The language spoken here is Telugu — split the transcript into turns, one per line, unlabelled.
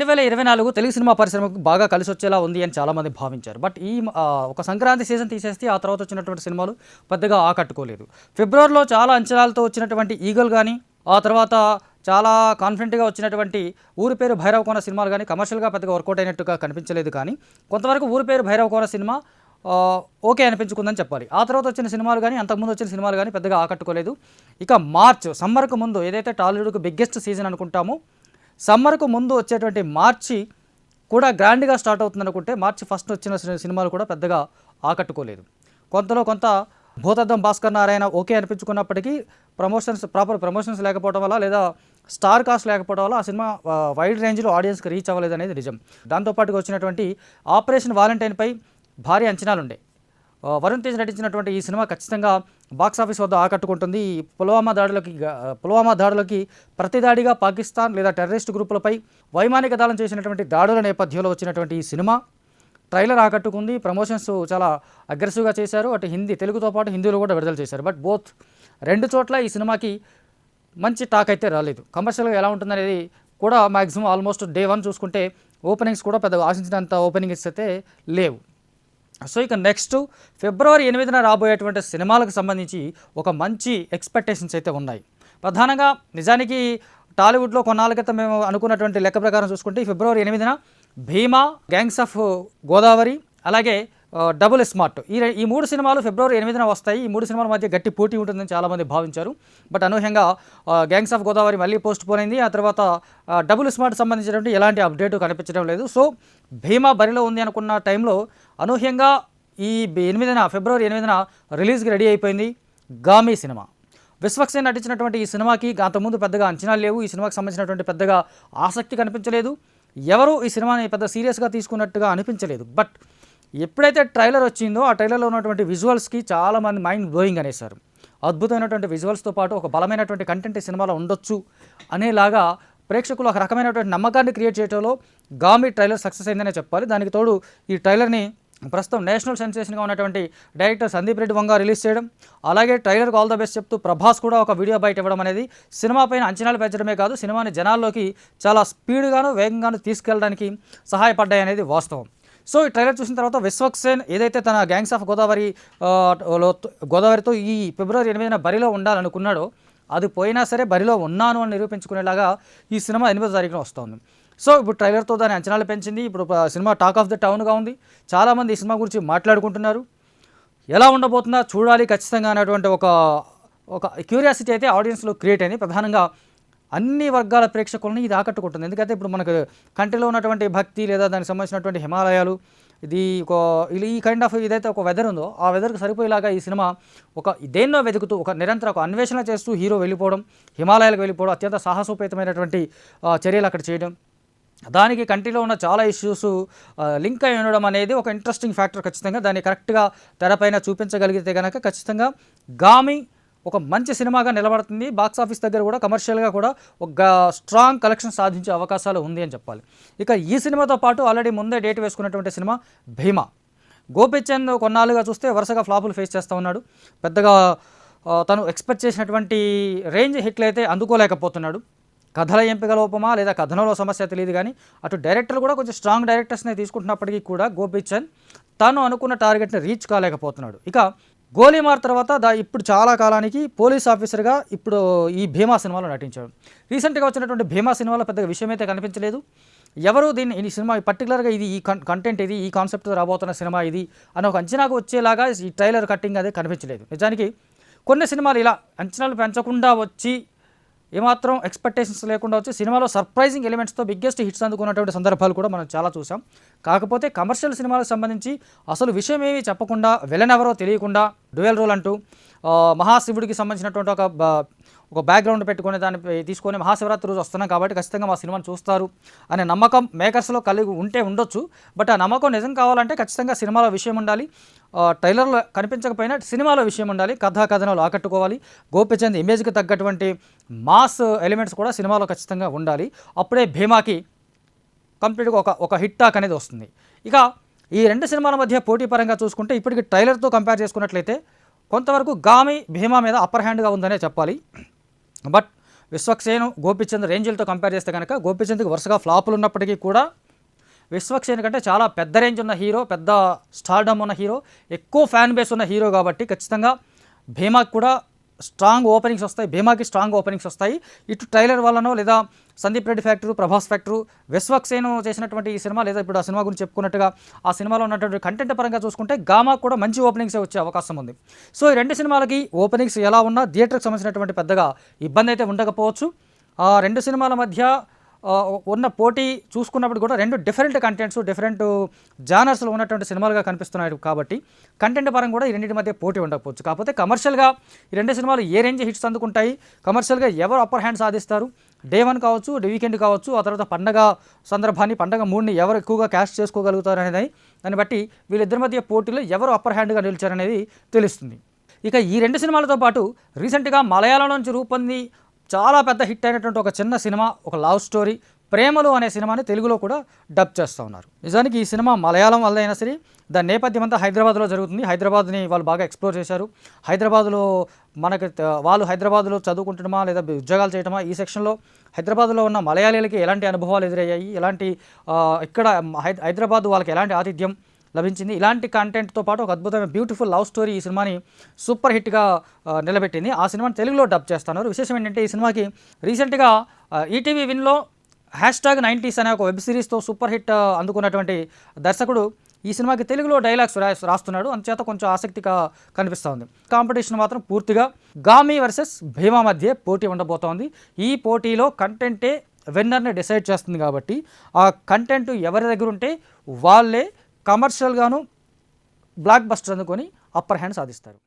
2024 తెలుగు సినిమా పరిశ్రమకు బాగా కలిసొచ్చేలా ఉంది అని చాలామంది భావించారు. బట్ ఒక సంక్రాంతి సీజన్ తీసేస్తే ఆ తర్వాత వచ్చినటువంటి సినిమాలు పెద్దగా ఆకట్టుకోలేదు. ఫిబ్రవరిలో చాలా అంచనాలతో వచ్చినటువంటి ఈగల్ కానీ, ఆ తర్వాత చాలా కాన్ఫిడెంట్గా వచ్చినటువంటి ఊరి పేరు భైరవకోన సినిమాలు కానీ కమర్షియల్గా పెద్దగా వర్కౌట్ అయినట్టుగా కనిపించలేదు. కానీ కొంతవరకు ఊరి పేరు భైరవకోన సినిమా ఓకే అనిపించుకుందని చెప్పాలి. ఆ తర్వాత వచ్చిన సినిమాలు కానీ, అంతకుముందు వచ్చిన సినిమాలు కానీ పెద్దగా ఆకట్టుకోలేదు. ఇక మార్చ్ సమ్మర్కు ముందు ఏదైతే టాలీవుడ్కు బిగ్గెస్ట్ సీజన్ అనుకుంటామో, సమ్మర్కు ముందు వచ్చేటువంటి మార్చి కూడా గ్రాండ్గా స్టార్ట్ అవుతుంది అనుకుంటే, మార్చి ఫస్ట్ వచ్చిన సినిమాలు కూడా పెద్దగా ఆకట్టుకోలేదు. కొంతలో కొంత భూతద్దం భాస్కర్ నారాయణ ఓకే అనిపించుకున్నప్పటికీ ప్రాపర్ ప్రమోషన్స్ లేకపోవడం వల్ల, లేదా స్టార్ కాస్ట్ లేకపోవడం వల్ల ఆ సినిమా వైడ్ రేంజ్లో ఆడియన్స్కి రీచ్ అవ్వలేదు అనేది నిజం. దాంతోపాటుగా వచ్చినటువంటి ఆపరేషన్ వాలంటైన్పై భారీ అంచనాలుండే. వరుణ్ తేజ్ నటించినటువంటి ఈ సినిమా ఖచ్చితంగా బాక్సాఫీస్ వద్ద ఆకట్టుకుంటుంది. పుల్వామా దాడులకి ప్రతిదాడిగా పాకిస్తాన్ లేదా టెర్రరిస్ట్ గ్రూపులపై వైమానిక దాడులు చేసినటువంటి దాడుల నేపథ్యంలో వచ్చినటువంటి ఈ సినిమా ట్రైలర్ ఆకట్టుకుంది. ప్రమోషన్స్ చాలా అగ్రెసివ్గా చేశారు. అటు తెలుగుతో పాటు హిందీలో కూడా విడుదల చేశారు. బట్ రెండు చోట్ల ఈ సినిమాకి మంచి టాక్ అయితే రాలేదు. కమర్షియల్గా ఎలా ఉంటుందనేది కూడా మ్యాక్సిమం ఆల్మోస్ట్ డే 1 చూసుకుంటే ఓపెనింగ్స్ కూడా పెద్దగా ఆశించినంత ఓపెనింగ్స్ అయితే లేవు. సో ఇక నెక్స్ట్ ఫిబ్రవరి 8న రాబోయేటువంటి సినిమాలకు సంబంధించి ఒక మంచి ఎక్స్పెక్టేషన్స్ అయితే ఉన్నాయి. ప్రధానంగా నిజానికి టాలీవుడ్లో కొన్నాళ్ళ క్రితం మేము అనుకున్నటువంటి లెక్క ప్రకారం చూసుకుంటే ఫిబ్రవరి 8న భీమా, గ్యాంగ్స్ ఆఫ్ గోదావరి, అలాగే డబుల్ స్మార్ట్, ఈ 3 సినిమాలు ఫిబ్రవరి 8న వస్తాయి. ఈ 3 సినిమాల మధ్య గట్టి పోటీ ఉంటుందని చాలామంది భావించారు. బట్ అనూహ్యంగా గ్యాంగ్స్ ఆఫ్ గోదావరి మళ్ళీ పోస్ట్ పోన్ అయింది. ఆ తర్వాత డబుల్ స్మార్ట్ సంబంధించినటువంటి ఎలాంటి అప్డేటు కనిపించడం లేదు. సో భీమా బరిలో ఉంది అనుకున్న టైంలో అనూహ్యంగా ఈ ఫిబ్రవరి 8న రిలీజ్కి రెడీ అయిపోయింది గామి సినిమా. విశ్వక్సేన్ నటించినటువంటి ఈ సినిమాకి అంతకుముందు పెద్దగా అంచనాలు లేవు. ఈ సినిమాకి సంబంధించినటువంటి పెద్దగా ఆసక్తి కనిపించలేదు. ఎవరు ఈ సినిమాని పెద్ద సీరియస్గా తీసుకున్నట్టుగా అనిపించలేదు. బట్ ఎప్పుడైతే ట్రైలర్ వచ్చిందో ఆ ట్రైలర్లో ఉన్నటువంటి విజువల్స్కి చాలామంది మైండ్ బ్లోయింగ్ అనేసారు. అద్భుతమైనటువంటి విజువల్స్తో పాటు ఒక బలమైనటువంటి కంటెంట్ ఈ సినిమాలో ఉండొచ్చు అనేలాగా ప్రేక్షకులు ఒక రకమైనటువంటి నమ్మకాన్ని క్రియేట్ చేయడంలో గామి ట్రైలర్ సక్సెస్ అయిందనే చెప్పాలి. దానికి తోడు ఈ ట్రైలర్ని ప్రస్తుతం నేషనల్ సెన్సేషన్గా ఉన్నటువంటి డైరెక్టర్ సందీప్ రెడ్డి వంగ రిలీజ్ చేయడం, అలాగే ట్రైలర్కి ఆల్ ద బెస్ట్ చెప్తూ ప్రభాస్ కూడా ఒక వీడియో బయట ఇవ్వడం అనేది సినిమా పైన అంచనాలు పెంచడమే కాదు, సినిమాని జనాల్లోకి చాలా స్పీడ్గాను వేగంగాను తీసుకెళ్ళడానికి సహాయపడ్డాయి అనేది వాస్తవం. సో ఈ ట్రైలర్ చూసిన తర్వాత విశ్వక్సేన్ ఏదైతే తన గ్యాంగ్స్ ఆఫ్ గోదావరితో ఈ ఫిబ్రవరి 8న బరిలో ఉండాలనుకున్నాడో అది పోయినా సరే బరిలో ఉన్నాను అని నిరూపించుకునేలాగా ఈ సినిమా 8వ తారీఖున వస్తుంది. సో ఇప్పుడు ట్రైలర్తో దాని అంచనాలు పెంచింది. ఇప్పుడు సినిమా టాక్ ఆఫ్ ద టౌన్గా ఉంది. చాలామంది ఈ సినిమా గురించి మాట్లాడుకుంటున్నారు. ఎలా ఉండబోతుందా చూడాలి ఖచ్చితంగా అనేటువంటి ఒక క్యూరియాసిటీ అయితే ఆడియన్స్లో క్రియేట్ అయింది. ప్రధానంగా అన్ని వర్గాల ప్రేక్షకులని ఇది ఆకట్టుకుంటుంది. ఎందుకంటే ఇప్పుడు మనకు కంట్రీలో ఉన్నటువంటి భక్తి లేదా దానికి సంబంధించినటువంటి హిమాలయాలు, ఈ కైండ్ ఆఫ్ ఏదైతే ఒక వెదర్ ఉందో ఆ వెదర్కి సరిపోయేలాగా ఈ సినిమా దేన్నో వెతుకుతూ నిరంతరం ఒక అన్వేషణ చేస్తూ హీరో వెళ్ళిపోవడం, హిమాలయాలకు వెళ్ళిపోవడం, అత్యంత సాహసోపేతమైనటువంటి చర్యలు అక్కడ చేయడం, దానికి కంట్రీలో ఉన్న చాలా ఇష్యూస్ లింక్ అయి ఉండడం అనేది ఒక ఇంట్రెస్టింగ్ ఫ్యాక్టర్. ఖచ్చితంగా దాన్ని కరెక్ట్గా తెరపైన చూపించగలిగితే కనుక ఖచ్చితంగా గామి ఒక మంచి సినిమాగా నిలబడుతుంది. బాక్సాఫీస్ దగ్గర కూడా కమర్షియల్గా కూడా ఒక స్ట్రాంగ్ కలెక్షన్ సాధించే అవకాశాలు ఉంది అని చెప్పాలి. ఇక ఈ సినిమాతో పాటు ఆల్రెడీ ముందే డేట్ వేసుకున్నటువంటి సినిమా భీమా. గోపీచంద్ కొన్నాళ్ళుగా చూస్తే వరుసగా ఫ్లాపులు ఫేస్ చేస్తూ ఉన్నాడు. పెద్దగా తను ఎక్స్పెక్ట్ చేసినటువంటి రేంజ్ హిట్లు అయితే అందుకోలేకపోతున్నాడు. కథల ఎంపిక లోపమా లేదా కథనంలో సమస్య తెలియదు. కానీ అటు డైరెక్టర్లు కూడా కొంచెం స్ట్రాంగ్ డైరెక్టర్స్ని తీసుకుంటున్నప్పటికీ కూడా గోపీచంద్ తను అనుకున్న టార్గెట్ని రీచ్ కాలేకపోతున్నాడు. ఇక గోలీమార్ తర్వాత ఇప్పుడు చాలా కాలానికి పోలీస్ ఆఫీసర్గా ఇప్పుడు ఈ భీమా సినిమాలో నటించాడు. రీసెంట్గా వచ్చినటువంటి భీమా సినిమాలో పెద్దగా విషయం అయితే కనిపించలేదు. ఎవరు ఈ సినిమా పర్టికులర్గా ఇది ఈ కంటెంట్ ఇది ఈ కాన్సెప్ట్ రాబోతున్న సినిమా ఇది అని ఒక అంచనాకు వచ్చేలాగా ఈ ట్రైలర్ కట్టింగ్ అదే కనిపించలేదు. నిజానికి కొన్ని సినిమాలు ఇలా అంచనాలు పెంచకుండా వచ్చి ఏమాత్రం ఎక్స్పెక్టేషన్స్ లేకుండా వచ్చి సినిమాలో సర్ప్రైజింగ్ ఎలిమెంట్స్తో బిగ్గెస్ట్ హిట్స్ అందుకున్నటువంటి సందర్భాలు కూడా మనం చాలా చూసాం. కాకపోతే కమర్షియల్ సినిమాలకు సంబంధించి అసలు విషయం ఏమీ చెప్పకుండా, విలన్ ఎవరో తెలియకుండా డ్యూయల్ రోల్ అంటూ మహాశివుడికి సంబంధించినటువంటి ఒక బ్యాక్గ్రౌండ్ పెట్టుకొని దాన్ని తీసుకొని మహాశివరాత్రి రోజు వస్తున్నాం కాబట్టి ఖచ్చితంగా మా సినిమాను చూస్తారు అనే నమ్మకం మేకర్స్లో కలిగి ఉండొచ్చు. బట్ ఆ నమ్మకం నిజం కావాలంటే ఖచ్చితంగా సినిమాలో విషయం ఉండాలి. ట్రైలర్లో కనిపించకపోయినా సినిమాలో విషయం ఉండాలి. కథనాలు ఆకట్టుకోవాలి. గోపీచంద్ ఇమేజ్కి తగ్గటువంటి మాస్ ఎలిమెంట్స్ కూడా సినిమాలో ఖచ్చితంగా ఉండాలి. అప్పుడే భీమాకి కంప్లీట్గా ఒక హిట్ టాక్ అనేది వస్తుంది. ఇక ఈ రెండు సినిమాల మధ్య పోటీ పరంగా చూసుకుంటే ఇప్పటికి ట్రైలర్తో కంపేర్ చేసుకున్నట్లయితే కొంతవరకు గామి భీమా మీద అప్పర్ హ్యాండ్గా ఉందనే చెప్పాలి. బట్ విశ్వక్సేన్ గోపీచంద్ రేంజ్లతో కంపేర్ చేస్తే కనుక గోపీచంద్కి వరుసగా ఫ్లాపులు ఉన్నప్పటికీ కూడా విశ్వక్సేన్ కంటే చాలా పెద్ద రేంజ్ ఉన్న హీరో, పెద్ద స్టార్డమ్ ఉన్న హీరో, ఎక్కువ ఫ్యాన్ బేస్ ఉన్న హీరో కాబట్టి ఖచ్చితంగా భీమాకి కూడా స్ట్రాంగ్ ఓపెనింగ్స్ వస్తాయి. భీమాకి స్ట్రాంగ్ ఓపెనింగ్స్ వస్తాయి. ఇటు ట్రైలర్ వల్లనో లేదా సందీప్ రెడ్డి ఫ్యాక్టరు, ప్రభాస్ ఫ్యాక్టరు, విశ్వక్సేన్ చేసినటువంటి ఈ సినిమా లేదా ఇప్పుడు ఆ సినిమా గురించి చెప్పుకున్నట్టుగా ఆ సినిమాలో ఉన్నటువంటి కంటెంట్ పరంగా చూసుకుంటే గామాకు కూడా మంచి ఓపెనింగ్సే వచ్చే అవకాశం ఉంది. సో ఈ రెండు సినిమాలకి ఓపెనింగ్స్ ఎలా ఉన్నా థియేటర్కి సంబంధించినటువంటి పెద్దగా ఇబ్బంది అయితే ఉండకపోవచ్చు. ఆ రెండు సినిమాల మధ్య ఉన్న పోటీ చూసుకున్నప్పుడు కూడా రెండు డిఫరెంట్ కంటెంట్స్, డిఫరెంట్ జానర్స్లో ఉన్నటువంటి సినిమాలుగా కనిపిస్తున్నాయి కాబట్టి కంటెంట్ పరంగా కూడా ఈ రెండింటి మధ్య పోటీ ఉండకపోవచ్చు. కాకపోతే కమర్షియల్గా ఈ రెండు సినిమాలు ఏ రేంజ్ హిట్స్ అందుకుంటాయి, కమర్షియల్గా ఎవరు అప్పర్ హ్యాండ్ సాధిస్తారు, డే 1 కావచ్చు, డే వీకెండ్ కావచ్చు, ఆ తర్వాత పండగ సందర్భాన్ని, పండగ మూడ్ని ఎవరు ఎక్కువగా క్యాష్ చేసుకోగలుగుతారు అనేది దాన్ని బట్టి వీళ్ళిద్దరి మధ్య పోటీలో ఎవరు అప్పర్ హ్యాండ్గా నిలిచారనేది తెలుస్తుంది. ఇక ఈ రెండు సినిమాలతో పాటు రీసెంట్గా మలయాళం నుంచి రూపొంది చాలా పెద్ద హిట్ అయినటువంటి ఒక చిన్న సినిమా, ఒక లవ్ స్టోరీ ప్రేమలు అనే సినిమాని తెలుగులో కూడా డబ్ చేస్తూ ఉన్నారు. నిజానికి ఈ సినిమా మలయాళం వల్ల అయినా సరే దాని నేపథ్యం అంతా హైదరాబాద్లో జరుగుతుంది. హైదరాబాద్ని వాళ్ళు బాగా ఎక్స్ప్లోర్ చేశారు. హైదరాబాద్లో మనకి వాళ్ళు హైదరాబాద్లో చదువుకుంటమా లేదా ఉద్యోగాలు చేయటమా, ఈ సెక్షన్లో హైదరాబాద్లో ఉన్న మలయాళీలకి ఎలాంటి అనుభవాలు ఎదురయ్యాయి, ఎలాంటి ఇక్కడ హైదరాబాద్ వాళ్ళకి ఎలాంటి ఆతిథ్యం లభించింది, ఇలాంటి కంటెంట్తో పాటు ఒక అద్భుతమైన బ్యూటిఫుల్ లవ్ స్టోరీ ఈ సినిమాని సూపర్ హిట్గా నిలబెట్టింది. ఆ సినిమాని తెలుగులో డబ్ చేస్తున్నారు. విశేషం ఏంటంటే ఈ సినిమాకి రీసెంట్గా ఈటీవీ విన్లో #90s అనే ఒక వెబ్ సిరీస్తో సూపర్ హిట్ అందుకున్నటువంటి దర్శకుడు ఈ సినిమాకి తెలుగులో డైలాగ్స్ రాస్తున్నాడు. అందుచేత కొంచెం ఆసక్తిగా కనిపిస్తూ ఉంది. కాంపిటీషన్ మాత్రం పూర్తిగా గామి వర్సెస్ భీమా మధ్య పోటీ ఉండబోతోంది. ఈ పోటీలో కంటెంటే విన్నర్ని డిసైడ్ చేస్తుంది కాబట్టి ఆ కంటెంట్ ఎవరి దగ్గర ఉంటే వాళ్ళే కమర్షియల్గాను బ్లాక్ బస్టర్ అందుకొని అప్పర్ హ్యాండ్ సాధిస్తారు.